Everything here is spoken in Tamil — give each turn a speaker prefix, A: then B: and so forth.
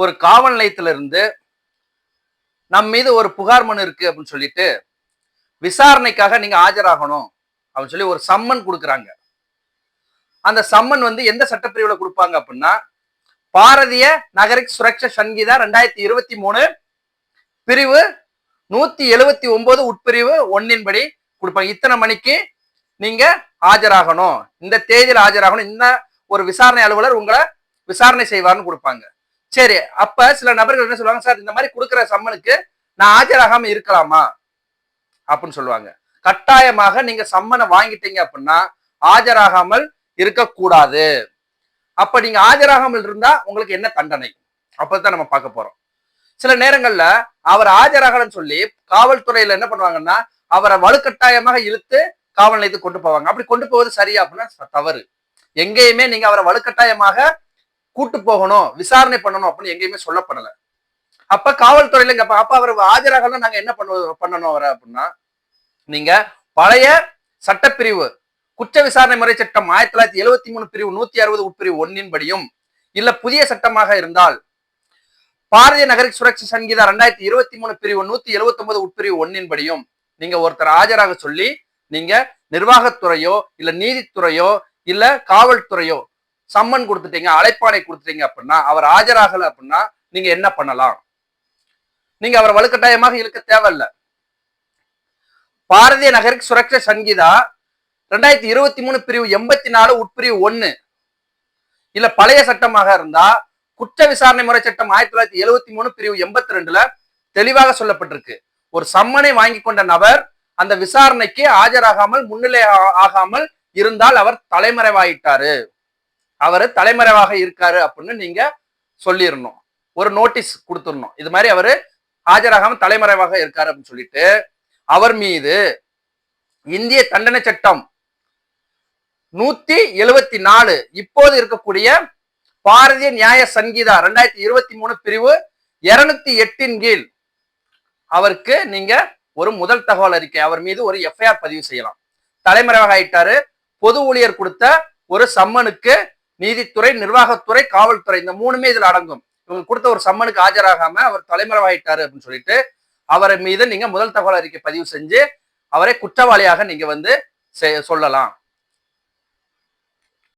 A: ஒரு காவல் நிலையத்திலிருந்து நம் மீது ஒரு புகார் மனு இருக்கு அப்படின்னு சொல்லிட்டு விசாரணைக்காக நீங்க ஆஜராகணும் அப்படின்னு சொல்லி ஒரு சம்மன் கொடுக்குறாங்க. அந்த சம்மன் எந்த சட்டப்பிரிவுல கொடுப்பாங்க அப்படின்னா, பாரதிய நகரிக் சுரக்ஷா சங்கீதா 2023 பிரிவு 179 உட்பிரிவு 1 படி கொடுப்பாங்க. இத்தனை மணிக்கு நீங்க ஆஜராகணும், இந்த தேதியில் ஆஜராகணும், இந்த ஒரு விசாரணை அலுவலர் உங்களை விசாரணை செய்வார்னு கொடுப்பாங்க. சரி, அப்ப சில நபர்கள் என்ன சொல்லுவாங்க, சார் இந்த மாதிரி கொடுக்குற சம்மனுக்கு நான் ஆஜராகாம இருக்கலாமா அப்படின்னு சொல்லுவாங்க. கட்டாயமாக நீங்க சம்மனை வாங்கிட்டீங்க அப்படின்னா ஆஜராகாமல் இருக்கக்கூடாது. அப்ப நீங்க ஆஜராகாமல் இருந்தா உங்களுக்கு என்ன தண்டனை அப்பதான் நம்ம பார்க்க போறோம். சில நேரங்கள்ல அவர் ஆஜராகலன்னு சொல்லி காவல்துறையில என்ன பண்ணுவாங்கன்னா அவரை வலுக்கட்டாயமாக இழுத்து காவல் நிலையத்துக்கு கொண்டு போவாங்க. அப்படி கொண்டு போவது சரியா அப்படின்னா தவறு. எங்கேயுமே நீங்க அவரை வலுக்கட்டாயமாக கூட்டு போகணும், விசாரணை பண்ணணும் அப்படின்னு எங்கேயுமே சொல்லப்படல. அப்ப காவல்துறையில அப்ப அவர் ஆஜராகலாம் நாங்க என்ன பண்ணணும் அவரை அப்படின்னா, நீங்க பழைய சட்டப்பிரிவு குற்ற விசாரணை முறை சட்டம் 1973 பிரிவு 160 உட்பிரிவு 1 படியும், இல்ல புதிய சட்டமாக இருந்தால் பாரதிய நகரிக் சுரக்ஷா சங்கீதா 2023 பிரிவு 179 உட்பிரிவு 1 படியும் நீங்க ஒருத்தர் ஆஜராக சொல்லி நீங்க நிர்வாகத்துறையோ இல்ல நீதித்துறையோ இல்ல காவல்துறையோ சம்மன் கொடுத்துட்டீங்க, அழைப்பாணை கொடுத்துட்டீங்க அப்படின்னா அவர் ஆஜராகல அப்படின்னா நீங்க என்ன பண்ணலாம்? நீங்க அவரை வலுக்கட்டாயமாக இழுக்க தேவையில்லை. பாரதிய நகரிக் சுரக்ஷா சங்கீதா 2023 பிரிவு 84 உட்பிரிவு 1 இல்ல பழைய சட்டமாக இருந்தா குற்ற விசாரணை முறை சட்டம் 1973 பிரிவு 82 தெளிவாக சொல்லப்பட்டிருக்கு. ஒரு சம்மனை வாங்கி கொண்ட நபர் அந்த விசாரணைக்கு ஆஜராகாமல் முன்னிலை ஆகாமல் இருந்தால் அவர் தலைமறைவாயிட்டாரு, அவரு தலைமறைவாக இருக்காரு அப்படின்னு நீங்க சொல்லிடணும், ஒரு நோட்டீஸ் கொடுத்துடணும். இது மாதிரி அவரு ஆஜராகாம தலைமறைவாக இருக்காரு அப்படின்னு சொல்லிட்டு அவர் மீது இந்திய தண்டனை சட்டம் 174 இப்போது இருக்கக்கூடிய பாரதிய நியாய சங்கீதா 2023 பிரிவு 208 கீழ் அவருக்கு நீங்க ஒரு முதல் தகவல் அறிக்கை, அவர் மீது ஒரு எஃப்ஐஆர் பதிவு செய்யலாம். தலைமறைவாக ஆயிட்டாரு, பொது ஊழியர் கொடுத்த ஒரு சம்மனுக்கு நீதித்துறை, நிர்வாகத்துறை, காவல்துறை இந்த மூணுமே இதுல அடங்கும். இவங்க கொடுத்த ஒரு சம்மனுக்கு ஆஜராகாம அவர் தலைமறைவாயிட்டாரு அப்படின்னு சொல்லிட்டு அவரை மீது நீங்க முதல் தகவல் அறிக்கை பதிவு செஞ்சு அவரை குற்றவாளியாக நீங்க சொல்லலாம்.